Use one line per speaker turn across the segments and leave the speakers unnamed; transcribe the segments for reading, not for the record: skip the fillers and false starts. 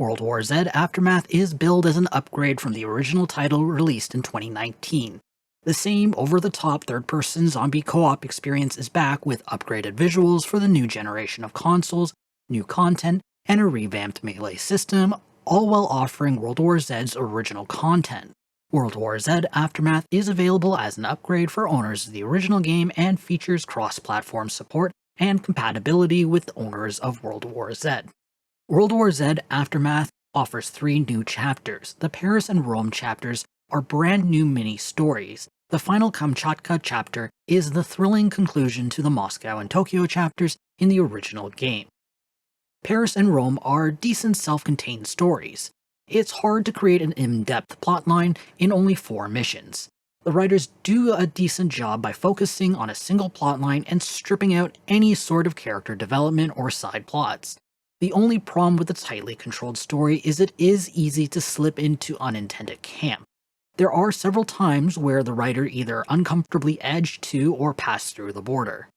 World War Z Aftermath is billed as an upgrade from the original title released in 2019. The same over-the-top third-person zombie co-op experience is back with upgraded visuals for the new generation of consoles, new content, and a revamped melee system, all while offering World War Z's original content. World War Z Aftermath is available as an upgrade for owners of the original game and features cross-platform support and compatibility with owners of World War Z. World War Z Aftermath offers 3 new chapters. The Paris and Rome chapters are brand new mini-stories. The final Kamchatka chapter is the thrilling conclusion to the Moscow and Tokyo chapters in the original game. Paris and Rome are decent self-contained stories. It's hard to create an in-depth plotline in only 4 missions. The writers do a decent job by focusing on a single plotline and stripping out any sort of character development or side plots. The only problem with the tightly controlled story is it is easy to slip into unintended camp. There are several times where the writer either uncomfortably edged to or passed through the border.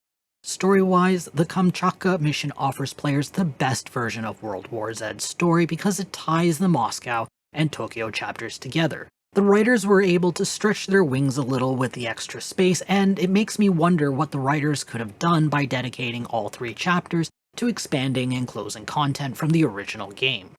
Story-wise, the Kamchatka mission offers players the best version of World War Z's story because it ties the Moscow and Tokyo chapters together. The writers were able to stretch their wings a little with the extra space, and it makes me wonder what the writers could have done by dedicating all 3 chapters to expanding and closing content from the original game.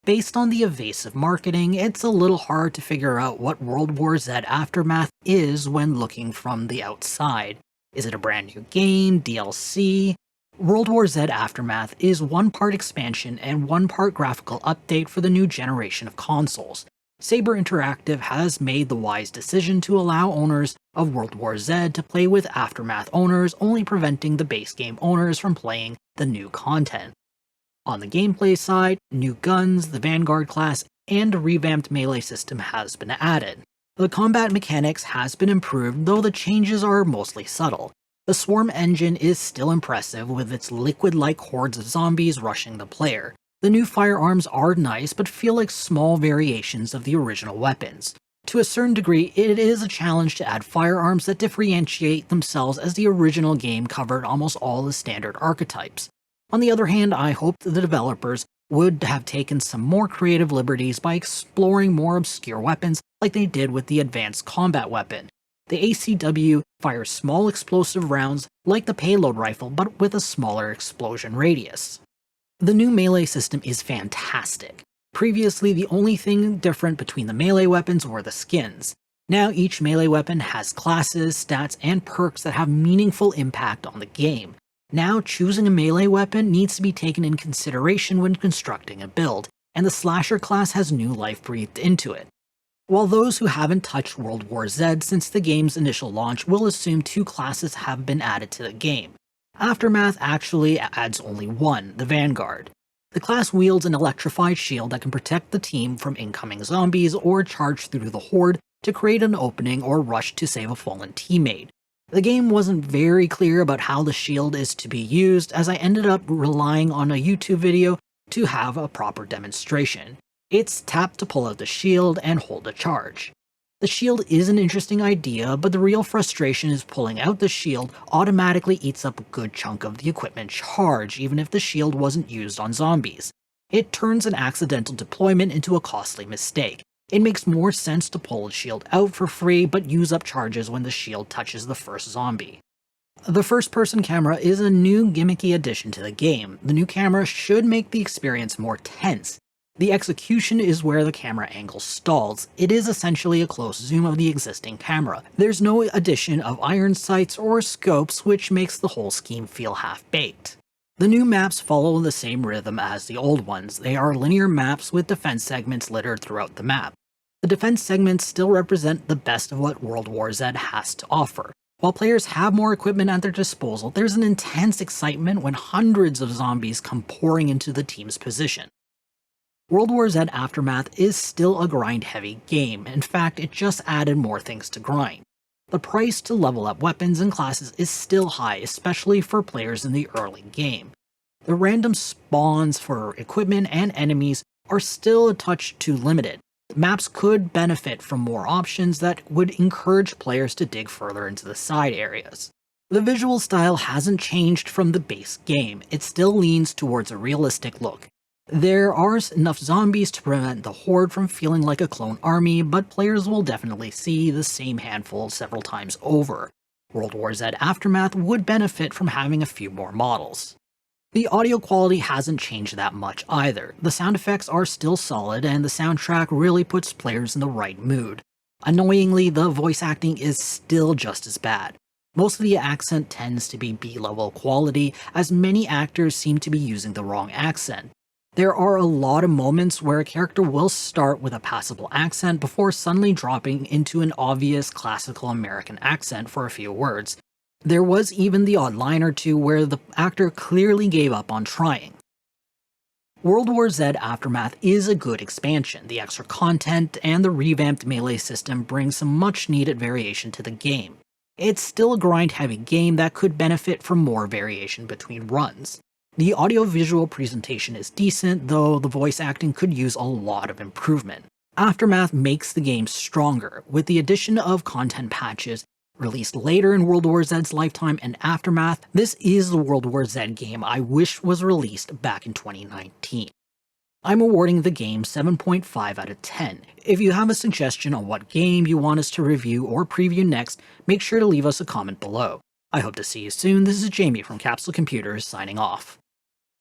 Based on the evasive marketing, it's a little hard to figure out what World War Z Aftermath is when looking from the outside. Is it a brand new game, DLC? World War Z Aftermath is 1 part expansion and 1 part graphical update for the new generation of consoles. Saber Interactive has made the wise decision to allow owners of World War Z to play with Aftermath owners, only preventing the base game owners from playing the new content. On the gameplay side, new guns, the Vanguard class, and a revamped melee system has been added. The combat mechanics has been improved, though the changes are mostly subtle. The Swarm engine is still impressive with its liquid-like hordes of zombies rushing the player. The new firearms are nice, but feel like small variations of the original weapons. To a certain degree, it is a challenge to add firearms that differentiate themselves, as the original game covered almost all the standard archetypes. On the other hand, I hope that the developers would have taken some more creative liberties by exploring more obscure weapons like they did with the advanced combat weapon. The ACW fires small explosive rounds like the payload rifle, but with a smaller explosion radius. The new melee system is fantastic. Previously, the only thing different between the melee weapons were the skins. Now each melee weapon has classes, stats, and perks that have meaningful impact on the game. Now choosing a melee weapon needs to be taken in consideration when constructing a build, and the slasher class has new life breathed into it. While those who haven't touched World War Z since the game's initial launch will assume 2 classes have been added to the game, Aftermath actually adds only 1, the Vanguard. The class wields an electrified shield that can protect the team from incoming zombies or charge through the horde to create an opening or rush to save a fallen teammate. The game wasn't very clear about how the shield is to be used, as I ended up relying on a YouTube video to have a proper demonstration. It's tap to pull out the shield and hold a charge. The shield is an interesting idea, but the real frustration is pulling out the shield automatically eats up a good chunk of the equipment charge, even if the shield wasn't used on zombies. It turns an accidental deployment into a costly mistake. It makes more sense to pull the shield out for free, but use up charges when the shield touches the first zombie. The first-person camera is a new gimmicky addition to the game. The new camera should make the experience more tense. The execution is where the camera angle stalls. It is essentially a close zoom of the existing camera. There's no addition of iron sights or scopes, which makes the whole scheme feel half-baked. The new maps follow the same rhythm as the old ones. They are linear maps with defense segments littered throughout the map. The defense segments still represent the best of what World War Z has to offer. While players have more equipment at their disposal, there's an intense excitement when hundreds of zombies come pouring into the team's position. World War Z Aftermath is still a grind-heavy game. In fact, it just added more things to grind. The price to level up weapons and classes is still high, especially for players in the early game. The random spawns for equipment and enemies are still a touch too limited. Maps could benefit from more options that would encourage players to dig further into the side areas. The visual style hasn't changed from the base game. It still leans towards a realistic look. There are enough zombies to prevent the horde from feeling like a clone army, but players will definitely see the same handful several times over. World War Z Aftermath would benefit from having a few more models. The audio quality hasn't changed that much either. The sound effects are still solid, and the soundtrack really puts players in the right mood. Annoyingly, the voice acting is still just as bad. Most of the accent tends to be B-level quality, as many actors seem to be using the wrong accent. There are a lot of moments where a character will start with a passable accent before suddenly dropping into an obvious classical American accent for a few words. There was even the odd line or two where the actor clearly gave up on trying. World War Z Aftermath is a good expansion. The extra content and the revamped melee system bring some much needed variation to the game. It's still a grind-heavy game that could benefit from more variation between runs. The audio-visual presentation is decent, though the voice acting could use a lot of improvement. Aftermath makes the game stronger, with the addition of content patches released later in World War Z's lifetime and Aftermath. This is the World War Z game I wish was released back in 2019. I'm awarding the game 7.5 out of 10. If you have a suggestion on what game you want us to review or preview next, make sure to leave us a comment below. I hope to see you soon. This is Jamie from Capsule Computers signing off.